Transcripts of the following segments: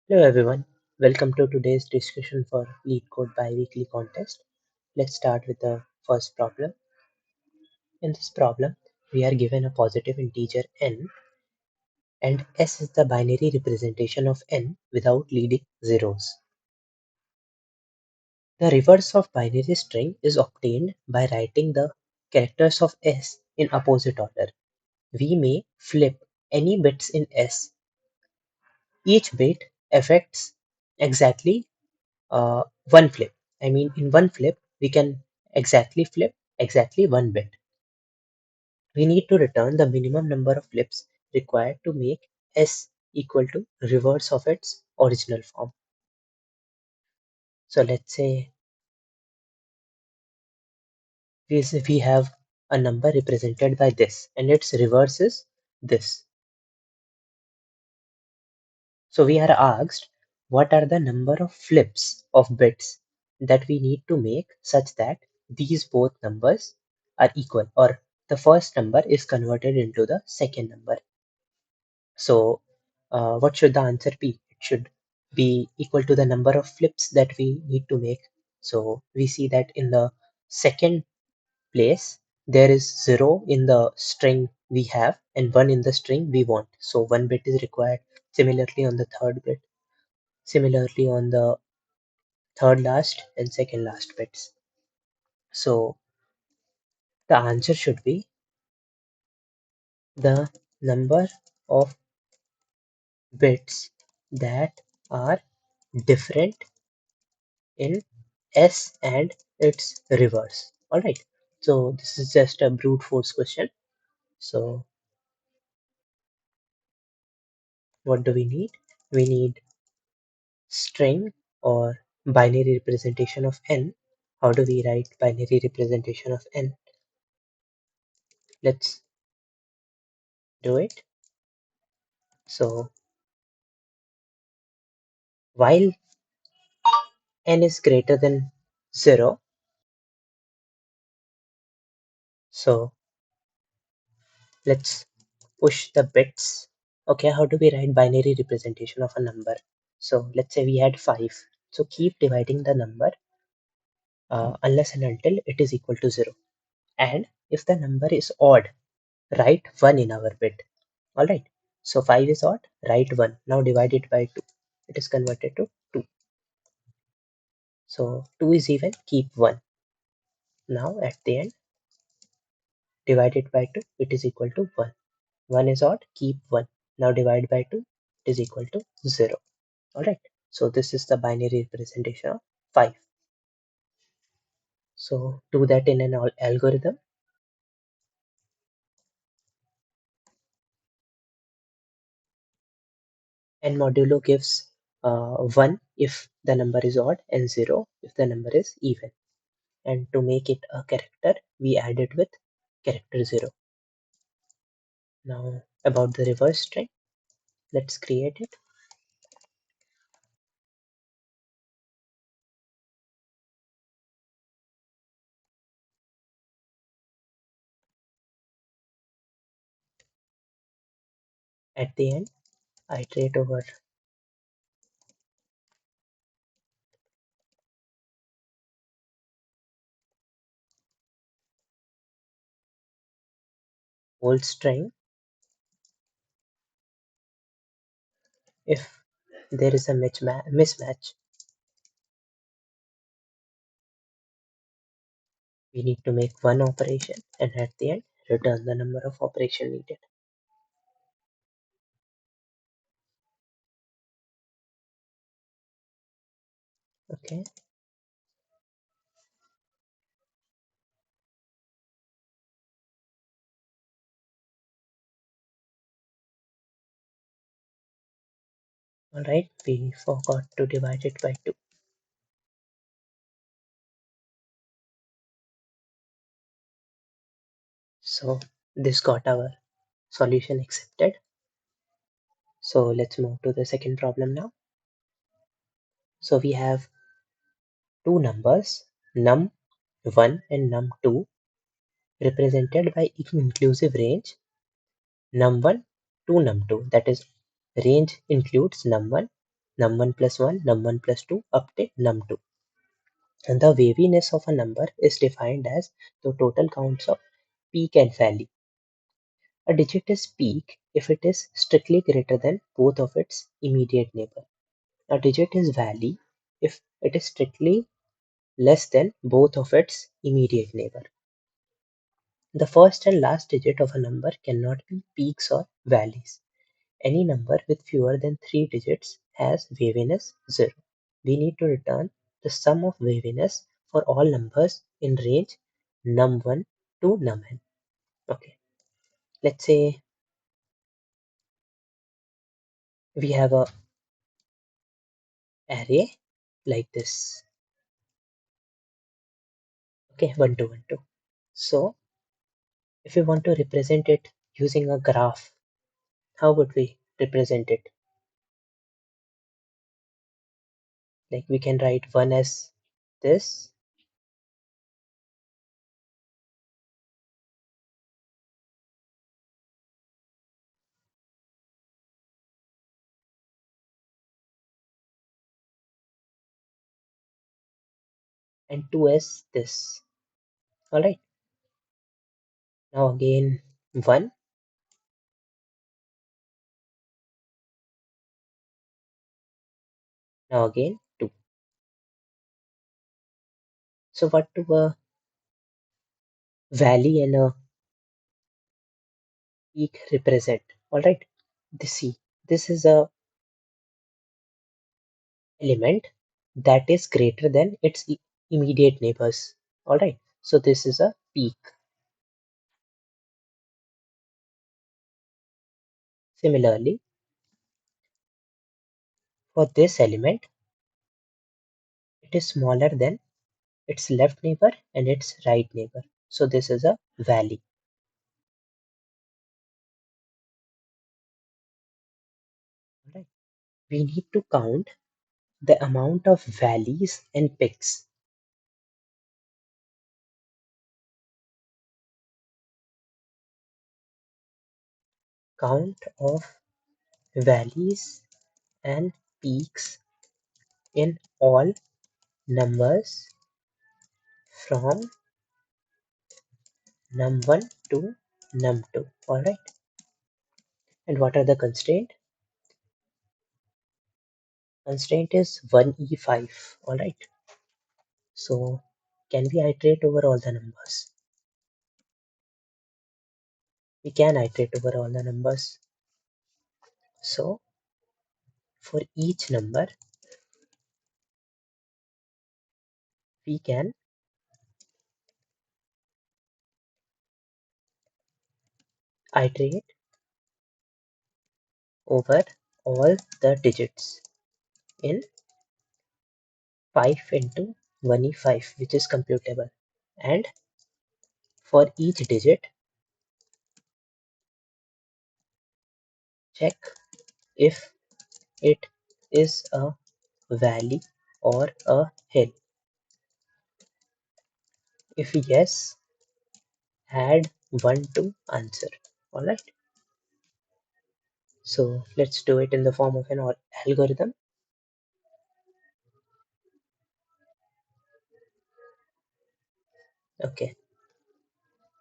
Hello everyone, welcome to today's discussion for Leetcode Biweekly contest. Let's start with the first problem. In this problem, we are given a positive integer n and s is the binary representation of n without leading zeros. The reverse of binary string is obtained by writing the characters of s in opposite order. We may flip any bits in s. Each bit affects exactly one flip. I mean, in one flip, we can exactly flip exactly one bit. We need to return the minimum number of flips required to make S equal to reverse of its original form. So let's say we have a number represented by this and its reverse is this. So we are asked what are the number of flips of bits that we need to make such that these both numbers are equal or the first number is converted into the second number. So what should the answer be? It should be equal to the number of flips that we need to make. So we see that in the second place, there is 0 in the string we have and 1 in the string we want. So 1 bit is required. Similarly on the third bit. Similarly on the third last and second last bits. So the answer should be the number of bits that are different in S and its reverse. Alright, so this is just a brute force question. So what do we need? We need string or binary representation of n. How do we write binary representation of n? Let's do it. So while n is greater than 0, so let's push the bits. Okay, how do we write binary representation of a number? So let's say we had 5. So keep dividing the number unless and until it is equal to 0. And if the number is odd, write 1 in our bit. Alright, so 5 is odd, write 1. Now divide it by 2. It is converted to 2. So 2 is even, keep 1. Now at the end, divide it by 2, it is equal to 1. 1 is odd, keep 1. Now divide by 2, it is equal to 0. Alright, so this is the binary representation of 5. So do that in an algorithm. And modulo gives 1 if the number is odd and 0 if the number is even. And to make it a character, we add it with character 0. Now about the reverse string, let's create it. At the end, iterate over whole string. If there is a mismatch, we need to make one operation and at the end return the number of operation needed. Okay. Alright, we forgot to divide it by 2. So this got our solution accepted. So let's move to the second problem now. So we have two numbers num1 and num2 represented by inclusive range num1 to num2. That is, range includes num1 num1 plus 1, num1 plus 2 up till num2. And the waviness of a number is defined as the total counts of peak and valley. A digit is peak if it is strictly greater than both of its immediate neighbor. A digit is valley if it is strictly less than both of its immediate neighbor. The first and last digit of a number cannot be peaks or valleys. Any number with fewer than 3 digits has waviness 0. We need to return the sum of waviness for all numbers in range num1 to numn. Okay, let's say we have a array like this. Okay, 1 2 1 2. So if we want to represent it using a graph, how would we represent it? Like we can write 1 as this, and 2 as this. Alright, now again 1, now again 2. So what do a valley and a peak represent? Alright, see, this is a element that is greater than its immediate neighbors. Alright, so this is a peak. Similarly, for this element, it is smaller than its left neighbor and its right neighbor. So this is a valley. Alright, we need to count the amount of valleys and peaks. Count of valleys and peaks in all numbers from num1 to num2. Alright, and what are the constraint? Constraint is 1e5. Alright, so can we iterate over all the numbers? We can iterate over all the numbers. So for each number we can iterate over all the digits in 5 into 1e5, which is computable, and for each digit check if it is a valley or a hill. If yes, add 1 to answer. Alright, so let's do it in the form of an algorithm. Okay,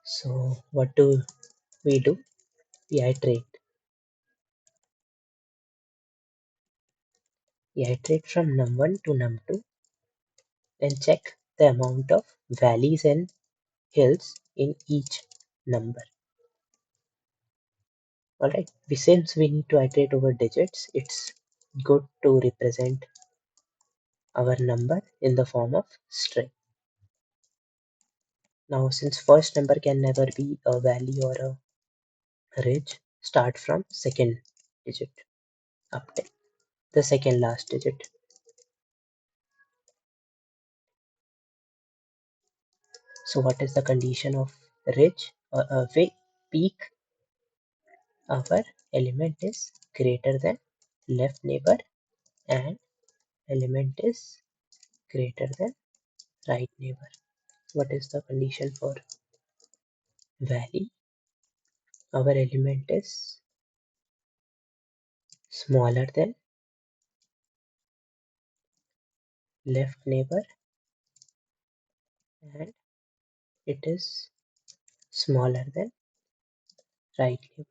so what do? We iterate. We iterate from num1 to num2 and check the amount of valleys and hills in each number. Alright, since we need to iterate over digits, it's good to represent our number in the form of string. Now, since first number can never be a valley or a ridge, start from second digit up to the second last digit. So what is the condition of ridge or a peak? Our element is greater than left neighbor and element is greater than right neighbor. What is the condition for valley? Our element is smaller than left neighbor and it is smaller than right neighbor.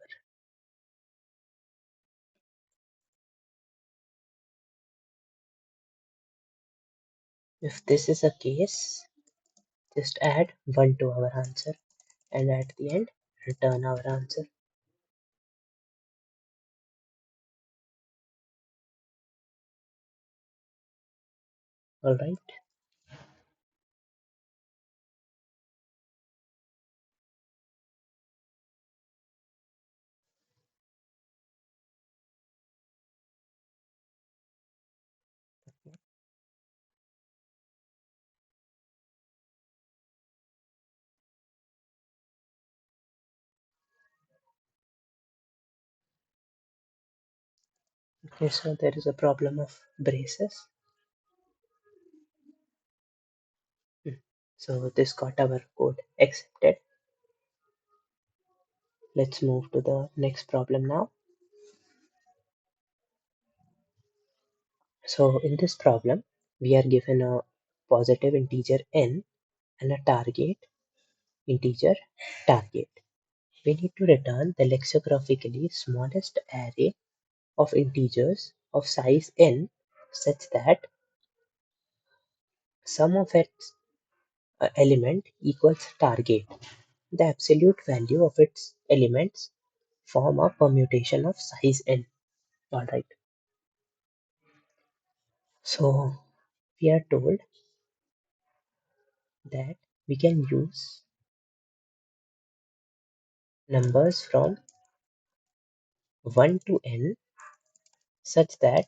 If this is a case, just add 1 to our answer and at the end return our answer. Alright, okay, so there is a problem of braces. So this got our code accepted. Let's move to the next problem now. So in this problem, we are given a positive integer n and a target integer target. We need to return the lexicographically smallest array of integers of size n such that sum of its element equals target. The absolute value of its elements form a permutation of size n. Alright. So we are told that we can use numbers from 1 to n such that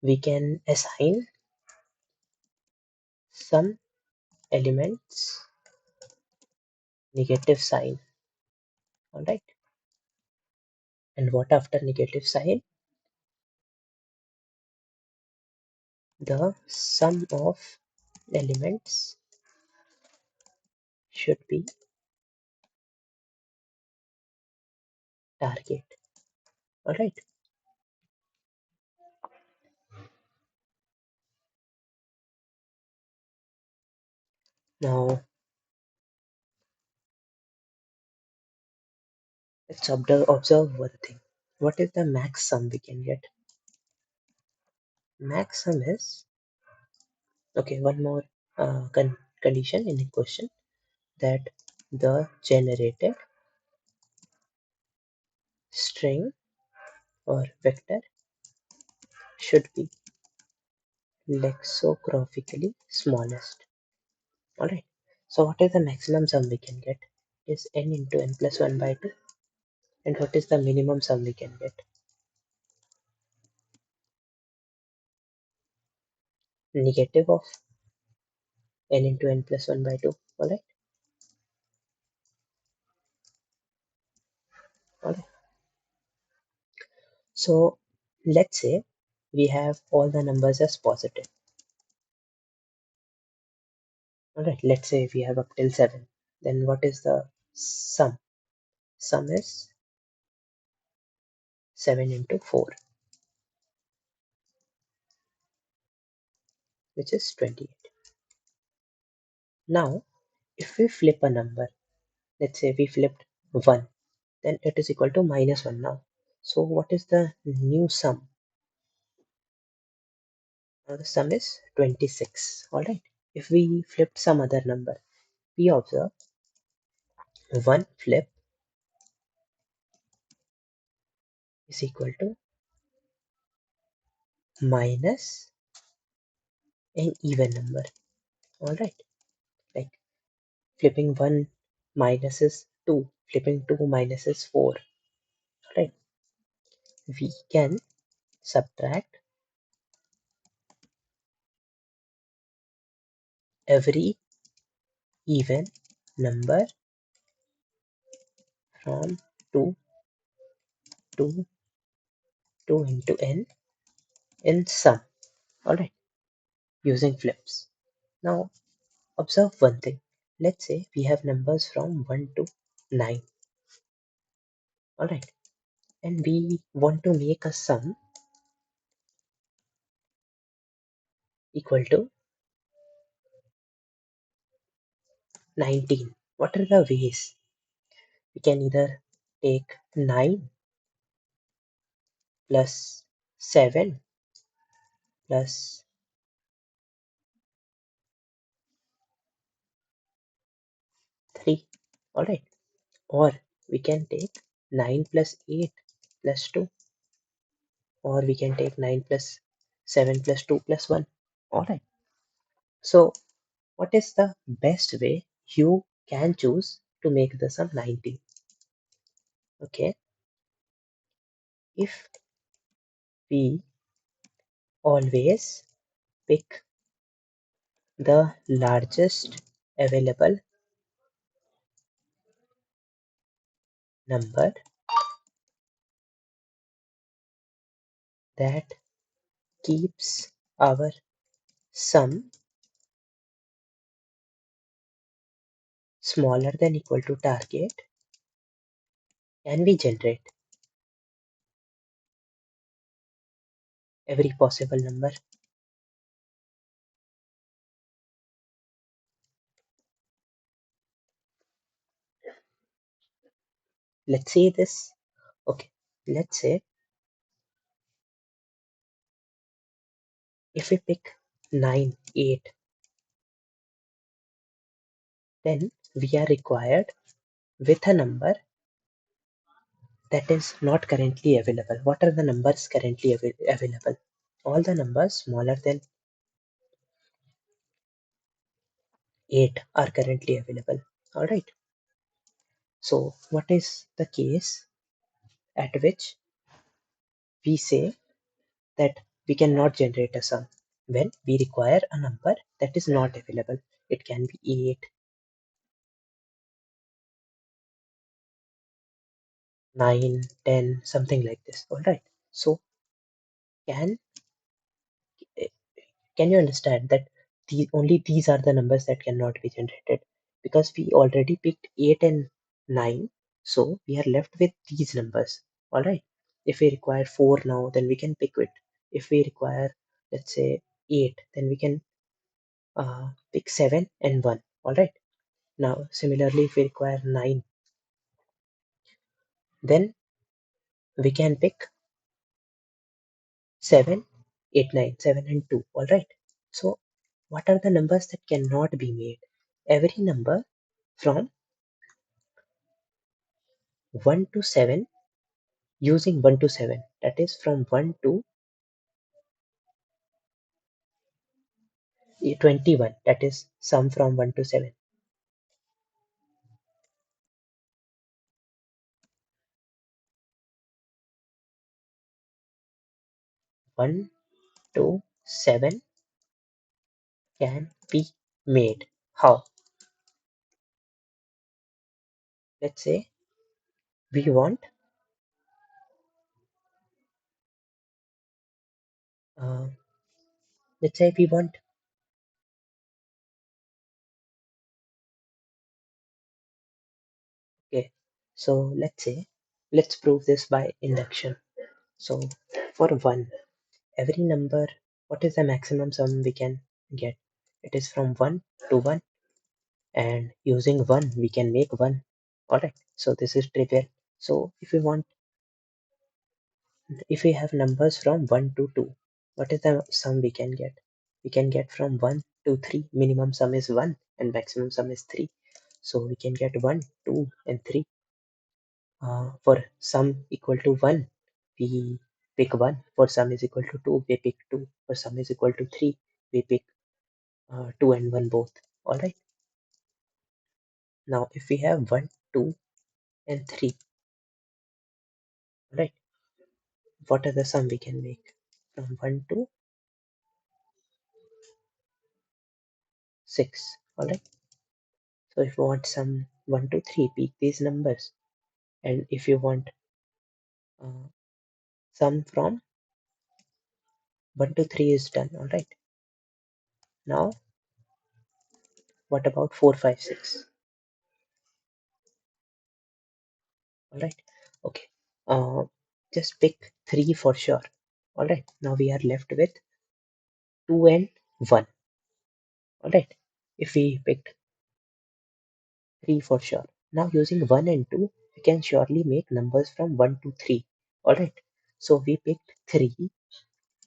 we can assign some elements negative sign. Alright. And what after negative sign? The sum of elements should be target. Alright. Now let's observe one thing. What is the max sum we can get? Max sum is, okay, one more condition in the question, that the generated string or vector should be lexicographically smallest. Alright. So what is the maximum sum we can get? Is n into n plus 1 by 2. And what is the minimum sum we can get? Negative of n into n plus 1 by 2. Alright. Alright. So let's say we have all the numbers as positive. Alright, let's say we have up till 7. Then what is the sum? Sum is 7 into 4, which is 28. Now, if we flip a number, let's say we flipped 1, then it is equal to minus 1 now. So what is the new sum? Now the sum is 26. Alright. If we flipped some other number, we observe 1 flip is equal to minus an even number. Alright. Like flipping 1 minus is 2, flipping 2 minus is 4. Alright. We can subtract every even number from 2 to 2 into n in sum. Alright. Using flips. Now observe one thing. Let's say we have numbers from 1 to 9. Alright. And we want to make a sum equal to 19. What are the ways? We can either take 9 plus 7 plus 3. Alright. Or we can take 9 plus 8 plus 2. Or we can take 9 plus 7 plus 2 plus 1. Alright. So what is the best way you can choose to make the sum 90? Okay. If we always pick the largest available number that keeps our sum smaller than equal to target, can we generate every possible number? Let's say this. Okay, let's say if we pick 9, 8, then we are required with a number that is not currently available. What are the numbers currently available? All the numbers smaller than 8 are currently available. Alright. So what is the case at which we say that we cannot generate a sum? When we require a number that is not available. It can be 8, 9, 10, something like this. Alright. So can can you understand that only these are the numbers that cannot be generated? Because we already picked 8 and 9, so we are left with these numbers. Alright. If we require 4 now, then we can pick it. If we require, let's say, 8, then we can pick 7 and 1. Alright. Now, similarly, if we require 9, then we can pick 7, 8, 9, 7 and 2. Alright. So, what are the numbers that cannot be made? Every number from 1 to 7 using 1 to 7. That is from 1 to 21. That is sum from 1 to 7. 1 to 7 can be made. How? Let's say we want uh, let's say we want okay. So let's prove this by induction. So for 1, every number, what is the maximum sum we can get? It is from 1 to 1, and using 1 we can make 1. Alright, so this is trivial. So if we have numbers from 1 to 2, what is the sum we can get? We can get from 1 to 3. Minimum sum is 1 and maximum sum is 3. So we can get 1, 2 and 3. For sum equal to 1, we pick 1. For sum is equal to 2, we pick 2. For sum is equal to 3, we pick 2 and 1 both. Alright. Now if we have 1, 2 and 3, alright, what are the sum we can make? From 1 to 6. Alright. So if you want sum 1 to 3, pick these numbers. And if you want uh, sum from 1 to 3 is done. Alright. Now what about 4, 5, 6? Alright. Okay. Just pick 3 for sure. Alright. Now we are left with 2 and 1. Alright, if we picked 3 for sure. Now using 1 and 2, we can surely make numbers from 1 to 3. Alright, so we picked 3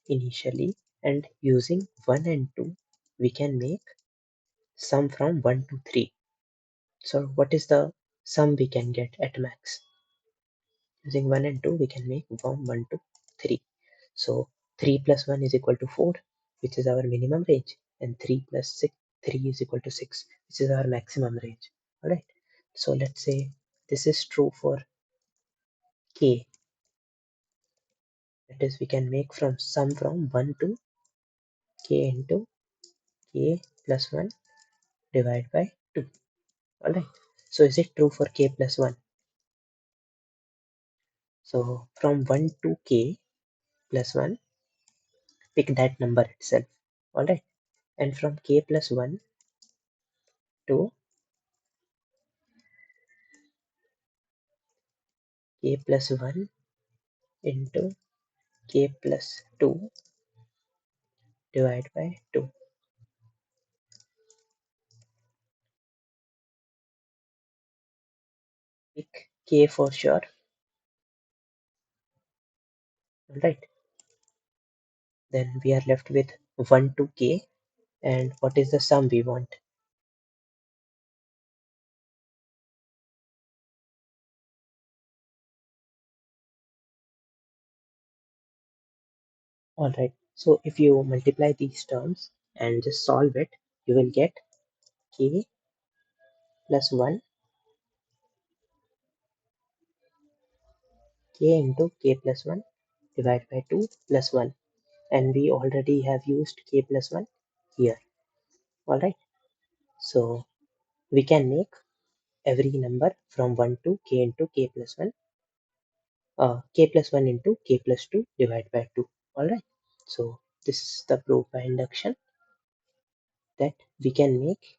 initially, and using 1 and 2, we can make sum from 1 to 3. So what is the sum we can get at max? Using 1 and 2, we can make from 1 to 3. So 3 plus 1 is equal to 4, which is our minimum range, and 3 plus 6, 3 is equal to 6, which is our maximum range. Alright, so let's say this is true for k. That is, we can make from sum from 1 to k into k plus 1 divided by 2. Alright, so is it true for k plus 1? So from 1 to k plus 1, pick that number itself. Alright, and from k plus 1 to k plus 1 into k plus 2 divided by 2. Pick k for sure. Alright, then we are left with 1 to k, and what is the sum we want? Alright, so if you multiply these terms and just solve it, you will get k plus 1 k into k plus 1 divided by 2 plus 1, and we already have used k plus 1 here. Alright, so we can make every number from 1 to k into k plus 1, k plus 1 into k plus 2 divided by 2. Alright, so this is the proof by induction that we can make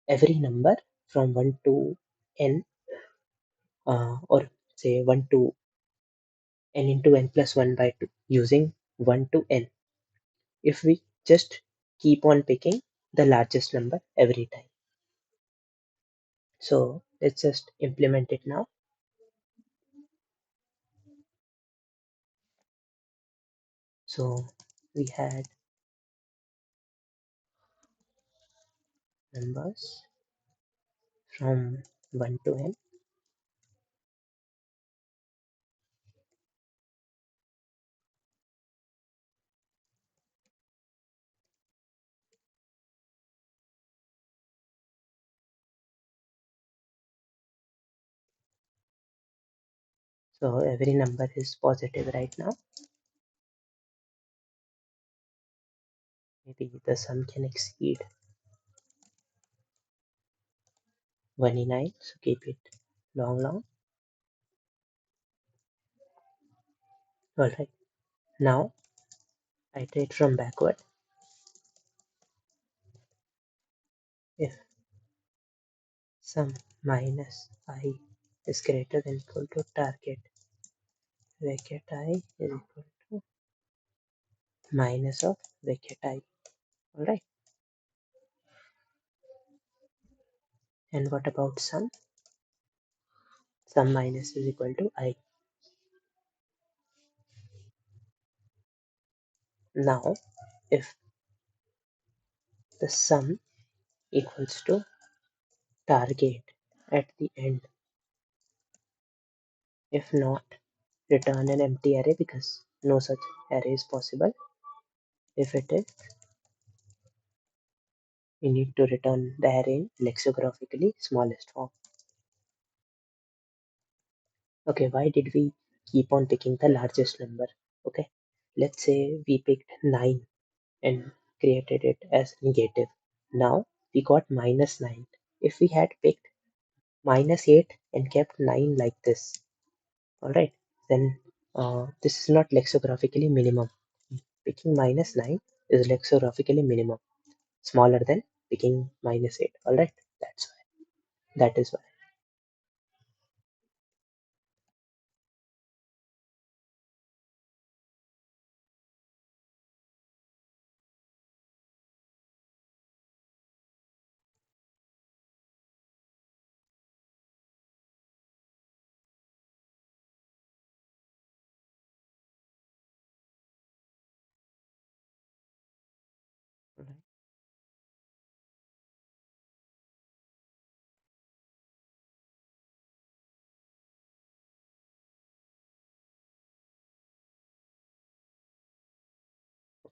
every number from 1 to n, or say 1 to n into n plus 1 by 2 using 1 to n, if we just keep on picking the largest number every time. So let's just implement it now. So we had numbers from 1 to n. So every number is positive right now. Maybe the sum can exceed 29, so keep it long. Alright, now iterate from backward. If sum minus I is greater than equal to target bracket I is equal to minus of bracket I. Alright, and what about sum? Sum minus is equal to I. Now if the sum equals to target at the end, if not, return an empty array because no such array is possible. If it is, we need to return the array in lexicographically smallest form. Okay, why did we keep on picking the largest number? Okay, let's say we picked 9 and created it as negative. Now we got minus 9. If we had picked minus 8 and kept 9 like this, alright, then this is not lexicographically minimum. Picking minus 9 is lexicographically minimum, smaller than picking minus 8. Alright, that's why. That is why.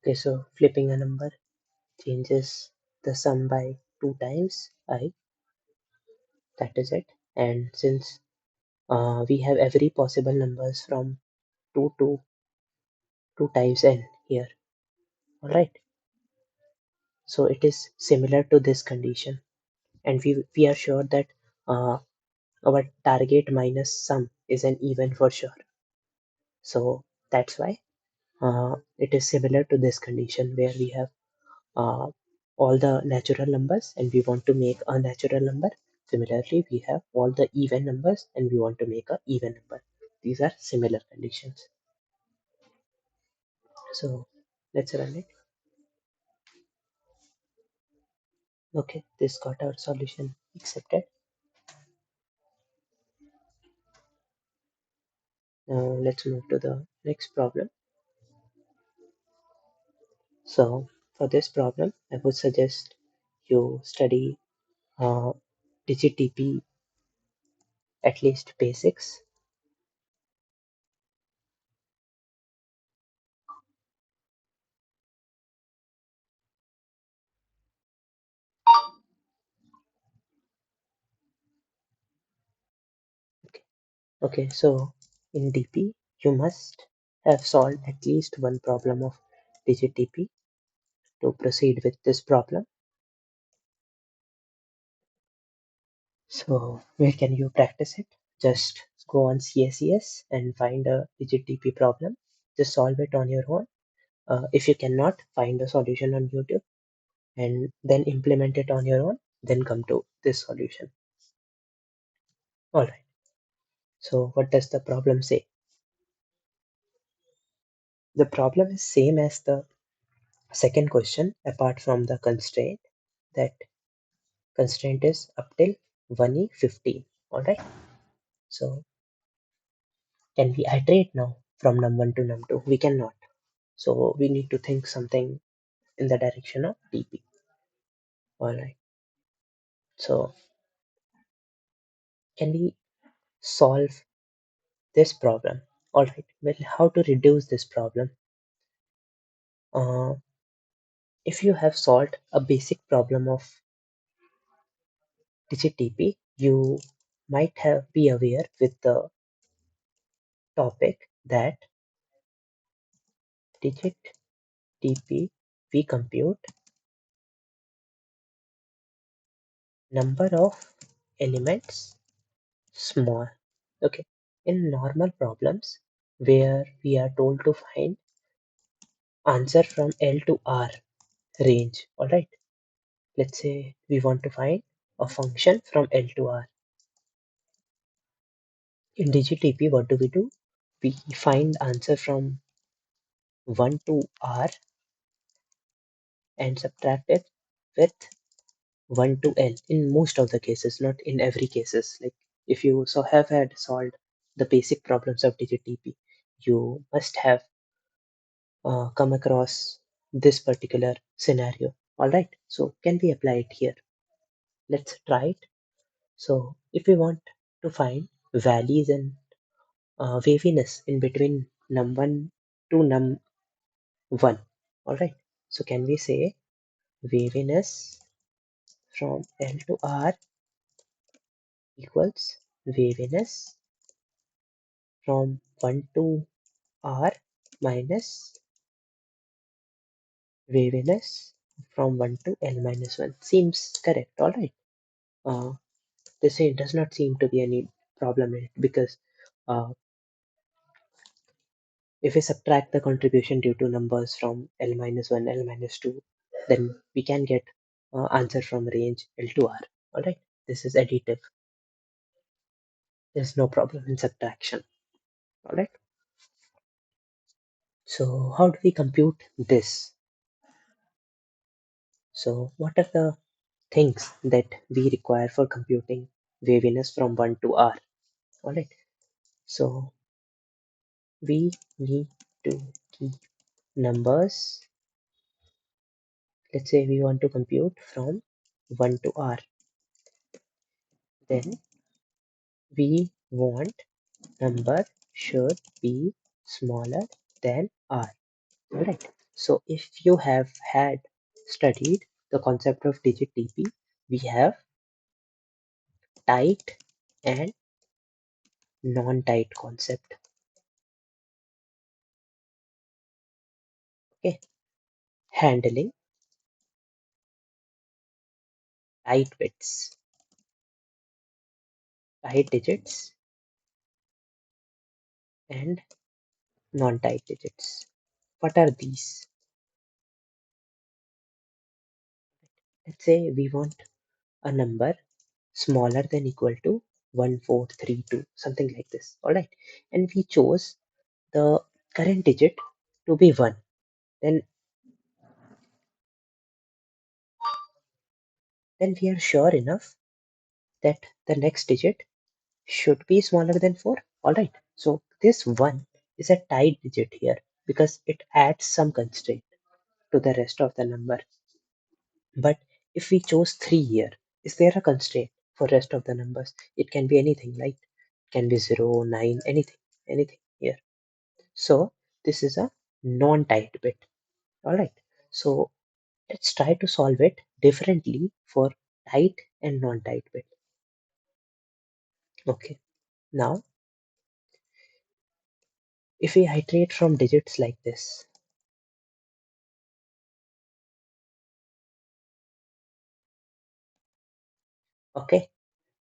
Okay, so flipping a number changes the sum by 2 times I, that is it. And since we have every possible numbers from 2 to 2 times n here, alright. So it is similar to this condition, and we are sure that uh, our target minus sum is an even for sure. So that's why it is similar to this condition where we have uh, all the natural numbers and we want to make a natural number. Similarly, we have all the even numbers and we want to make a even number. These are similar conditions. So let's run it. Okay, this got our solution accepted. Now let's move to the next problem. So for this problem, I would suggest you study uh, DigiTP, at least basics. Okay, so in DP, you must have solved at least one problem of DigiTP to proceed with this problem. So where can you practice it? Just go on CSES and find a DigiTP problem. Just solve it on your own. If you cannot, find a solution on YouTube and then implement it on your own, then come to this solution. All right. So what does the problem say? The problem is same as the second question apart from the constraint. That constraint is up till 1e15. All right. So can we iterate now from num1 to num2? We cannot. So we need to think something in the direction of DP. All right. So can we solve this problem? All right. Well, how to reduce this problem? Uh, if you have solved a basic problem of digit DP, you might have be aware with the topic that digit DP we compute number of elements small. Okay. In normal problems where we are told to find answer from L to R range. All right. Let's say we want to find a function from L to R. In DigiTP, what do? We find answer from 1 to R and subtract it with 1 to L in most of the cases, not in every cases. Like if you so have had solved the basic problems of DigiTP, you must have come across this particular scenario. All right. So can we apply it here? Let's try it. So if we want to find valleys and waviness in between num1 to num1, all right. So can we say waviness from L to R equals waviness from 1 to R minus waviness from 1 to L minus 1? Seems correct, all right. Uh, this does not seem to be any problem in it because uh, if we subtract the contribution due to numbers from L minus 1, L minus 2, then we can get answer from range L to R. All right, this is additive. There's no problem in subtraction. All right. So how do we compute this? So what are the things that we require for computing waviness from 1 to R? All right. So we need to keep numbers. Let's say we want to compute from 1 to R. Then we want number should be smaller than R. Alright. So if you have had studied the concept of digit DP, we have tight and non-tight concept. Okay, handling tight bits, tight digits, and non-tight digits. What are these? Let's say we want a number smaller than equal to 1432, something like this. All right, and we chose the current digit to be 1. Then, then we are sure enough that the next digit should be smaller than 4. All right, so this 1 is a tight digit here because it adds some constraint to the rest of the number. But if we chose 3 here, is there a constraint for rest of the numbers? It can be anything, right? It can be 0, 9, anything here. So this is a non-tight bit. All right. So let's try to solve it differently for tight and non-tight bit. Okay. Now, if we iterate from digits like this, okay,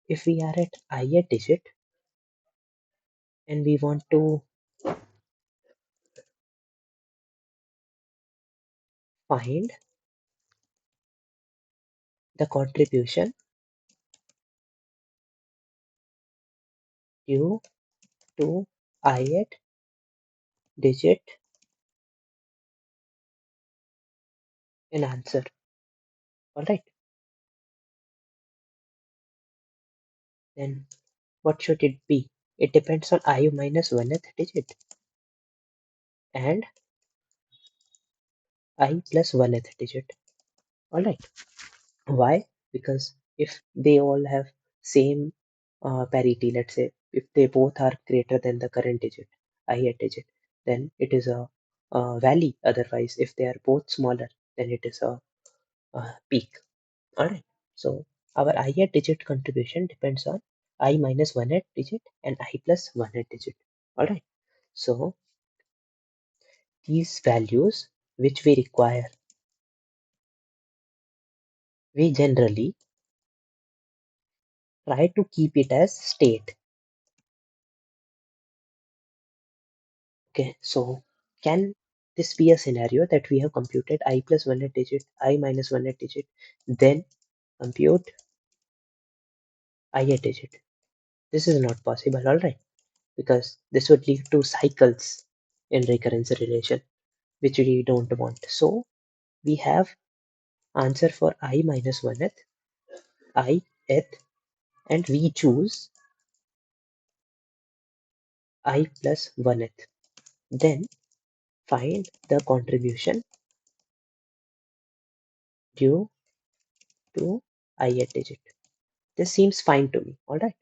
if we are at ith digit and we want to find the contribution due to ith digit in answer. All right. Then what should it be? It depends on I minus 1th digit and I plus 1th digit. All right. Why? Because if they all have same parity, let's say if they both are greater than the current digit, ith digit, then it is a valley. Otherwise, if they are both smaller, then it is a peak. All right. So our ith digit contribution depends on I minus 1th digit and I plus 1th digit. All right. So these values which we require, we generally try to keep it as state. Okay, so can this be a scenario that we have computed I plus 1th digit, I minus 1th digit, then compute ith digit? This is not possible, all right, because this would lead to cycles in recurrence relation, which we don't want. So we have answer for I minus 1th, ith, and we choose I plus 1th. Then find the contribution due to ith digit. This seems fine to me, all right,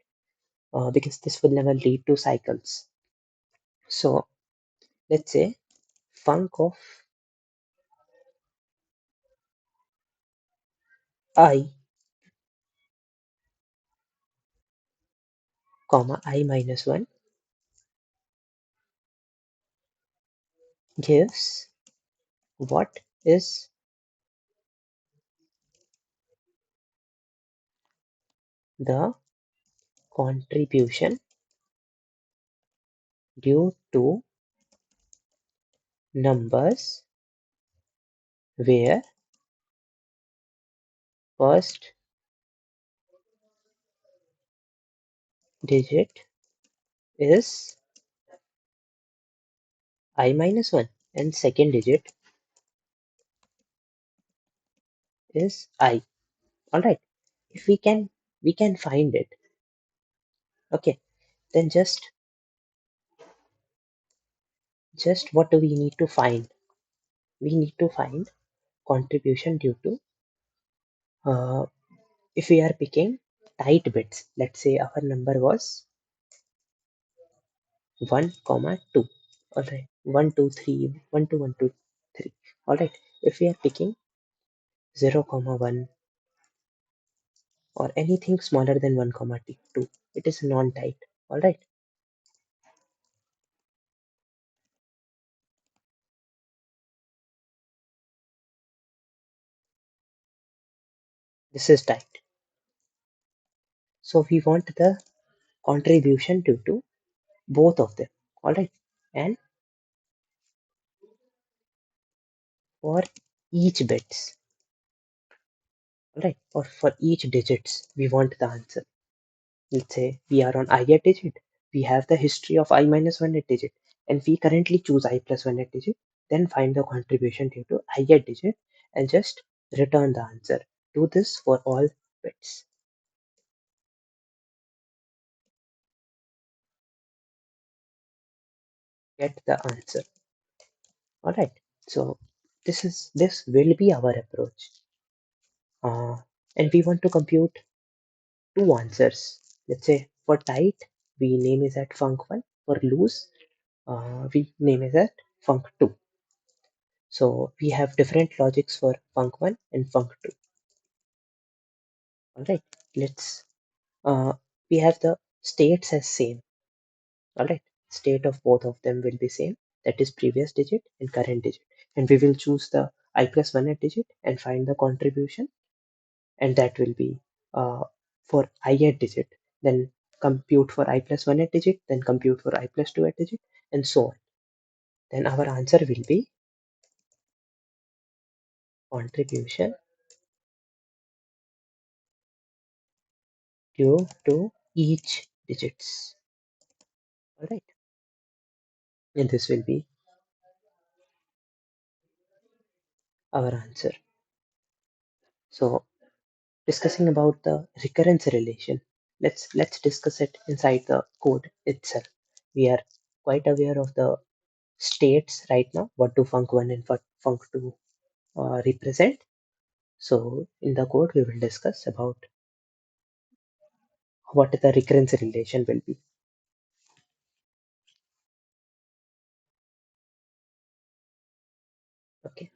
because this will never lead to cycles. So let's say func of I comma I minus 1 gives what is the contribution due to numbers where first digit is I minus 1 and second digit is I. All right, if we can find it. Okay, then just what do we need to find? We need to find contribution due to if we are picking tight bits. Let's say our number was 1 comma 2. All right, 1 2 3 1 2 1 2 3. Alright, if we are picking 0, 1 or anything smaller than 1, 2, it is non-typed. Alright, this is typed. So we want the contribution due to both of them. Alright, and for each bits, alright, or for each digits, we want the answer. Let's say we are on ith digit, we have the history of I minus 1 at digit, and we currently choose I plus 1 at digit, then find the contribution due to ith digit and just return the answer. Do this for all bits. Get the answer. Alright, so this will be our approach. And we want to compute two answers. Let's say for tight, we name is at func1. For loose, we name is at func2. So we have different logics for func1 and func2. All right, let's we have the states as same. All right, state of both of them will be same. That is previous digit and current digit, and we will choose the I plus 1 at digit and find the contribution, and that will be for I at digit. Then compute for I plus 1 at digit, then compute for I plus 2 at digit, and so on. Then our answer will be contribution due to each digits. All right, and this will be our answer. So discussing about the recurrence relation, let's discuss it inside the code itself. We are quite aware of the states right now, what do func1 and what func2 represent. So in the code we will discuss about what the recurrence relation will be. Okay,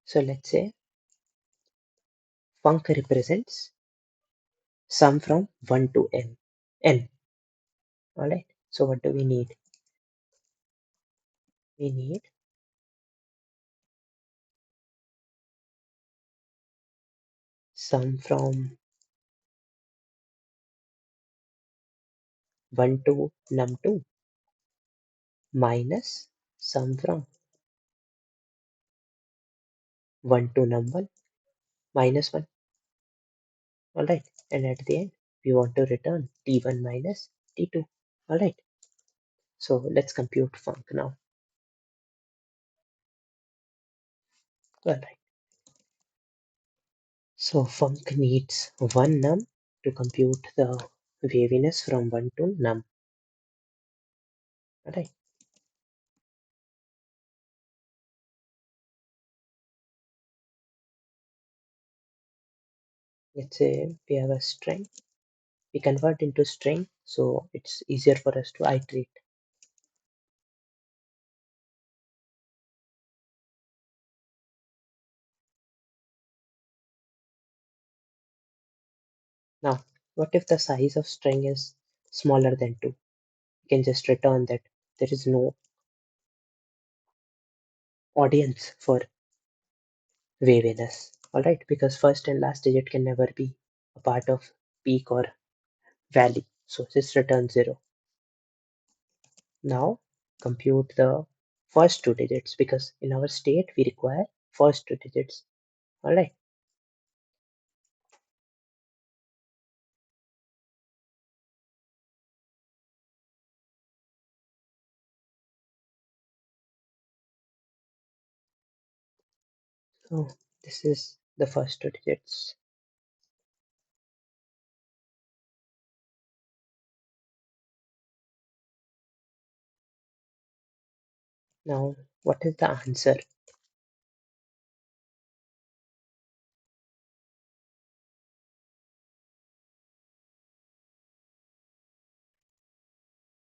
so let's say func represents sum from 1 to n. All right, so what do we need? We need sum from 1 to num2 minus sum from 1 to num1 minus 1. Alright, and at the end we want to return t1 minus t2. Alright, so let's compute func now. Alright, so func needs one num to compute the waviness from 1 to num. Alright, let's say we have a string, we convert into string so it's easier for us to iterate. Now, what if the size of string is smaller than 2? We can just return that there is no audience for waviness. Alright, because first and last digit can never be a part of peak or valley. So just return 0. Now compute the first two digits because in our state we require first two digits. Alright. So this is the first two digits. Now what is the answer?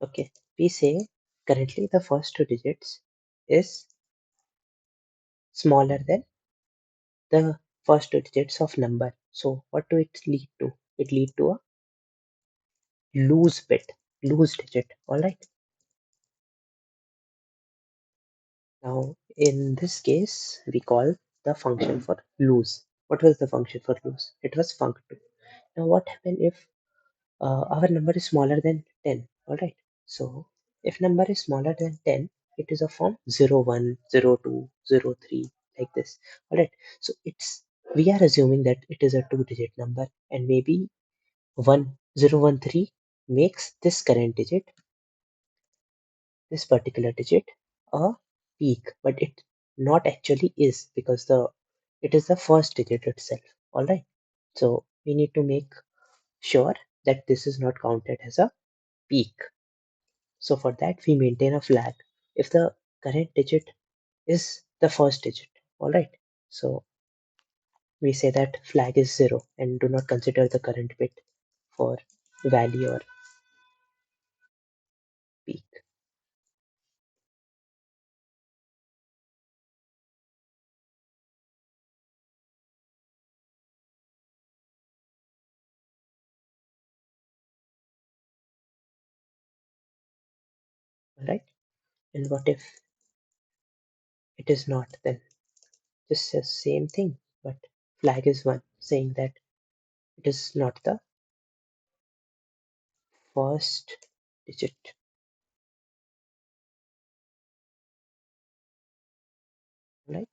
Okay, we say currently the first two digits is smaller than the first two digits of number. So what do it lead to? It lead to a loose bit, loose digit. All right. Now in this case, we call the function for loose. What was the function for loose? It was func2. Now what happen if our number is smaller than 10? All right. So if number is smaller than 10, it is a form 0, 1, 0, 2, 0, 3, like this. All right. So we are assuming that it is a two-digit number, and maybe 1013 makes this current digit, this particular digit, a peak, but it not actually is, because it is the first digit itself. All right. So we need to make sure that this is not counted as a peak. So for that, we maintain a flag if the current digit is the first digit. All right. So we say that flag is 0 and do not consider the current bit for value or peak. All right. And what if it is not? Then just the same thing, but flag is 1, saying that it is not the first digit. All right.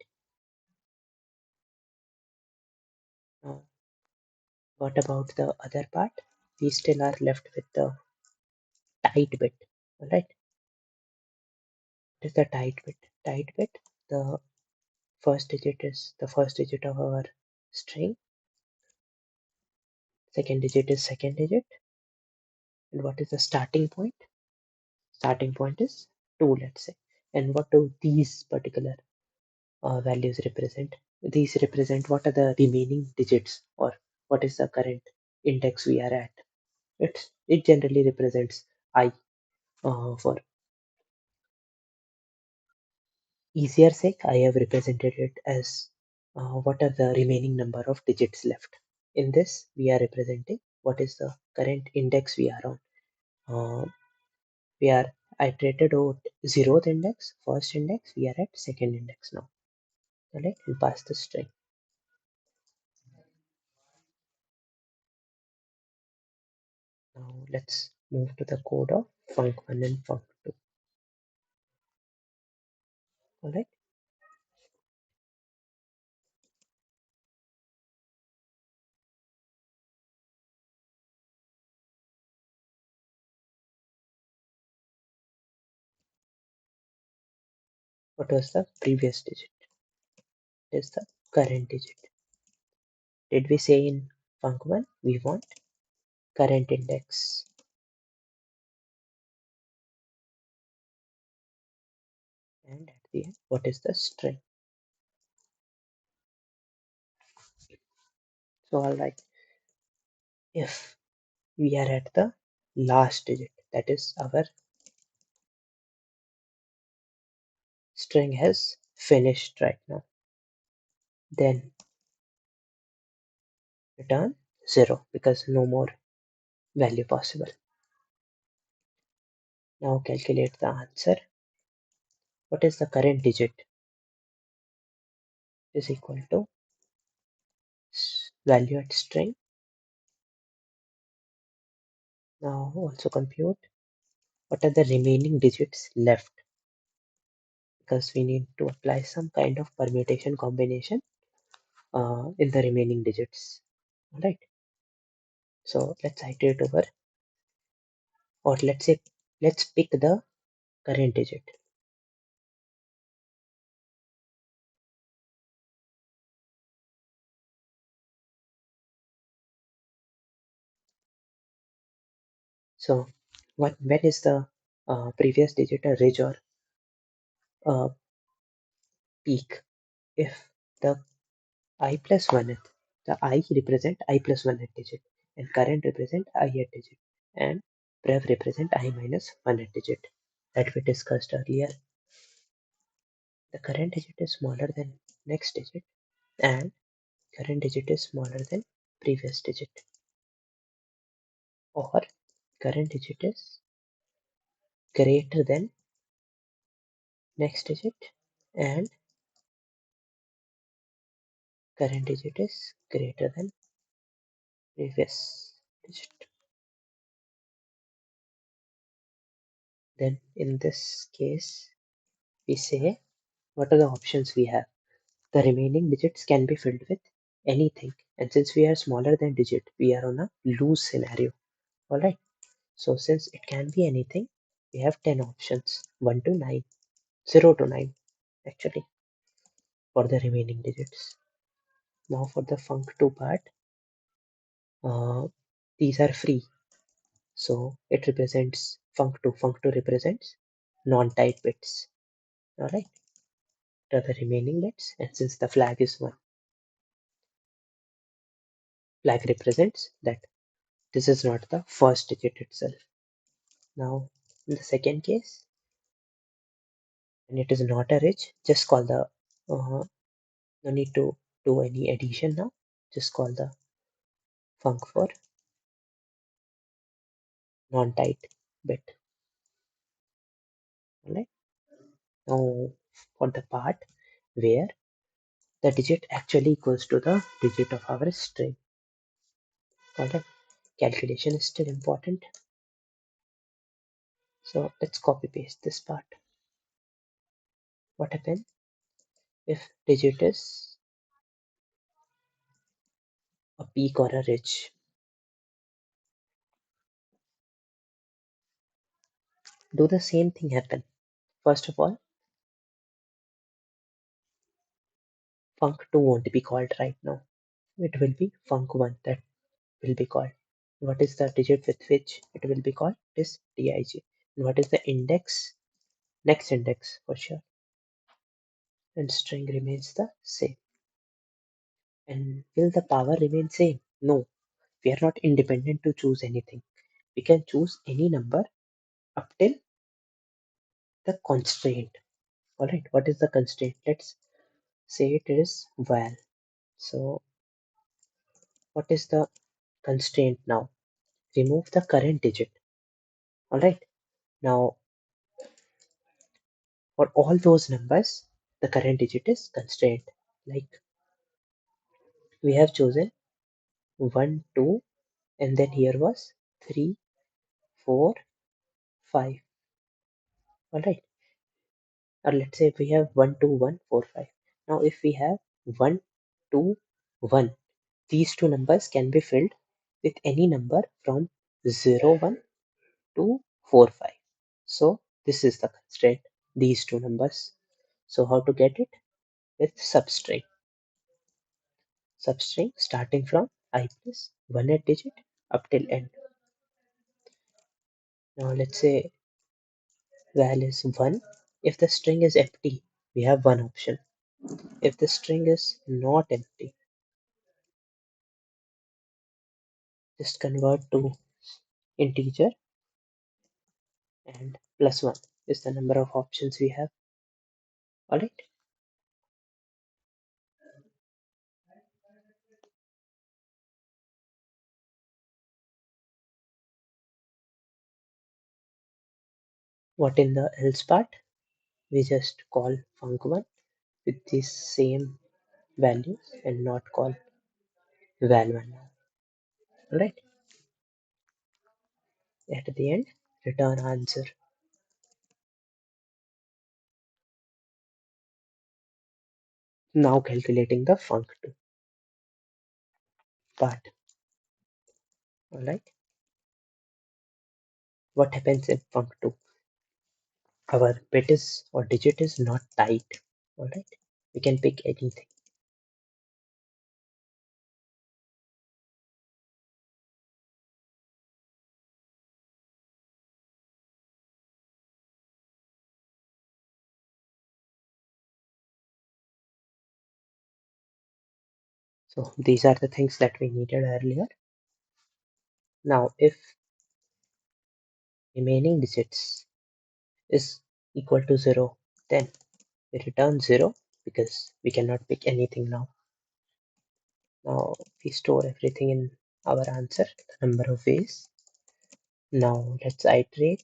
Now, what about the other part? We still are left with the tight bit. All right. What is the tight bit? Tight bit. The first digit is the first digit of our string. Second digit is second digit. And what is the starting point? Starting point is 2, let's say. And what do these particular values represent? These represent what are the remaining digits, or what is the current index we are at. It generally represents I. For easier sake, I have represented it as what are the remaining number of digits left. In this, we are representing what is the current index we are on. We are iterated out 0th index, first index, we are at second index now. Alright, we'll pass the string. Now let's move to the code of func1 and func2. Alright. What was the previous digit? It is the current digit. Did we say in func1 we want current index? And at the end, what is the string? So alright, if we are at the last digit, that is our string has finished right now, then return 0, because no more value possible. Now calculate the answer. What is the current digit? Is equal to value at string. Now also compute what are the remaining digits left, because we need to apply some kind of permutation combination in the remaining digits. Alright. So let's iterate over, or let's say let's pick the current digit. So when is the previous digit a ridge or peak? If the I plus 1th, the I represent I plus 1th digit, and current represent ith digit, and prev represent I minus 1th digit that we discussed earlier. the current digit is smaller than next digit and current digit is smaller than previous digit, or current digit is greater than next digit and current digit is greater than previous digit. Then in this case, we say what are the options we have. The remaining digits can be filled with anything, and since we are smaller than digit, we are on a lose scenario. Alright, so since it can be anything, we have 10 options, 1 to 9, 0 to 9 actually, for the remaining digits. Now for the func2 part, these are free, so it represents func2. Func2 represents non-type bits. Alright, to the remaining bits, and since the flag is 1, flag represents that this is not the first digit itself. Now in the second case, when it is not a ridge, just call the no need to do any addition now, just call the func for non-type bit. Alright, now for the part where the digit actually equals to the digit of our string. Alright, calculation is still important, so let's copy paste this part. What happens if digit is a peak or a ridge? Do the same thing happen. First of all, func2 won't be called right now. It will be func1 that will be called. What is the digit with which it will be called? It is dig. And what is the index? Next index for sure. And string remains the same. And will the power remain same? No. We are not independent to choose anything. We can choose any number up till the constraint. Alright, what is the constraint? Let's say it is val. So what is the constraint now? Remove the current digit. Alright, now for all those numbers, the current digit is constraint. Like we have chosen 1, 2, and then here was 3, 4, 5. Alright, or let's say we have 1, 2, 1, 4, 5. Now if we have 1, 2, 1, these two numbers can be filled with any number from 0, 1 to 4, 5. So this is the constraint, these two numbers. So how to get it? With substring. Substring starting from I plus 1 at digit up till end. Now let's say val is 1. If the string is empty, we have one option. If the string is not empty, just convert to integer and plus 1 is the number of options we have. Alright. What in the else part? We just call func1 with the same values and not call val1 now. Alright. At the end, return answer. Now calculating the func2 part. Alright. What happens in func2? Our bit is or digit is not tight. Alright. We can pick anything. So these are the things that we needed earlier. Now if remaining digits is equal to 0, then We return 0 because we cannot pick anything now. Now we store everything in our answer, the number of ways. Now let's iterate.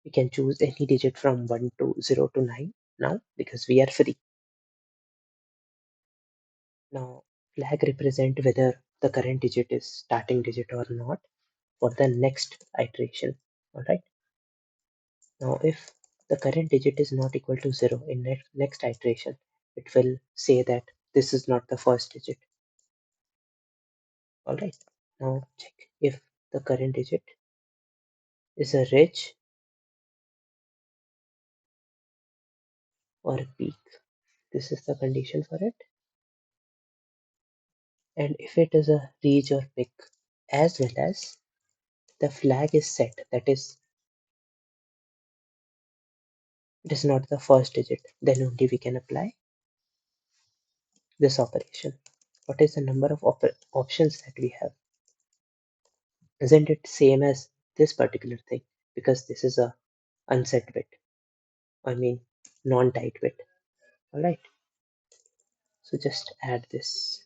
We can choose any digit from 1 to 0 to 9 now because we are free. Now flag represent whether the current digit is starting digit or not for the next iteration. Alright. Now if the current digit is not equal to 0 in next iteration, it will say that this is not the first digit. Alright. Now check if the current digit is a ridge or a peak. This is the condition for it. And if it is a ridge or peak, as well as the flag is set, that is, it is not the first digit, then only we can apply this operation. What is the number of options that we have? Isn't it same as this particular thing? Because this is a unset bit. I mean non-tight bit. Alright. So just add this.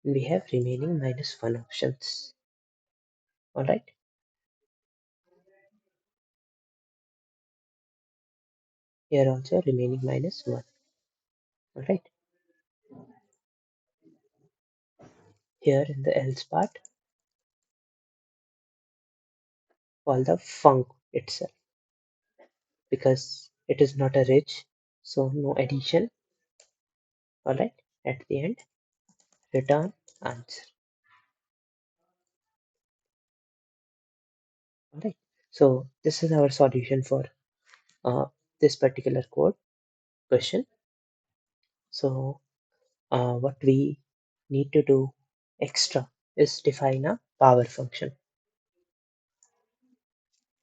We have remaining -1 options. Alright. Here also remaining -1. Alright. Here in the else part, call the func itself because it is not a ridge, so no addition. Alright. At the end, return answer. Alright. So this is our solution for this particular code question. So what we need to do extra is define a power function.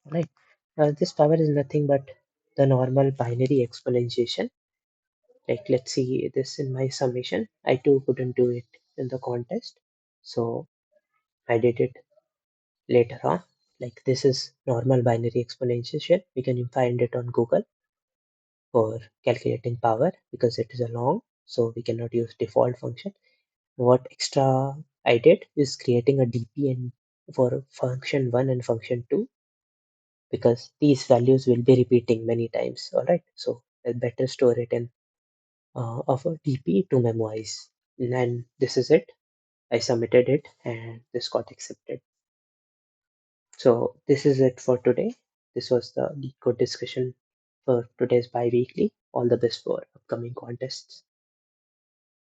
Right. This power is nothing but the normal binary exponentiation. Like let's see this in my summation. I too couldn't do it in the contest, so I did it later on. Like this is normal binary exponentiation. We can find it on Google for calculating power because it is a long, so we cannot use default function. What extra I did is creating a DP for function 1 and function 2 because these values will be repeating many times. Alright, so I better store it in of a DP to memorize. And this is it. I submitted it and this got accepted. So this is it for today. This was the Leetcode discussion for today's bi-weekly. All the best for upcoming contests.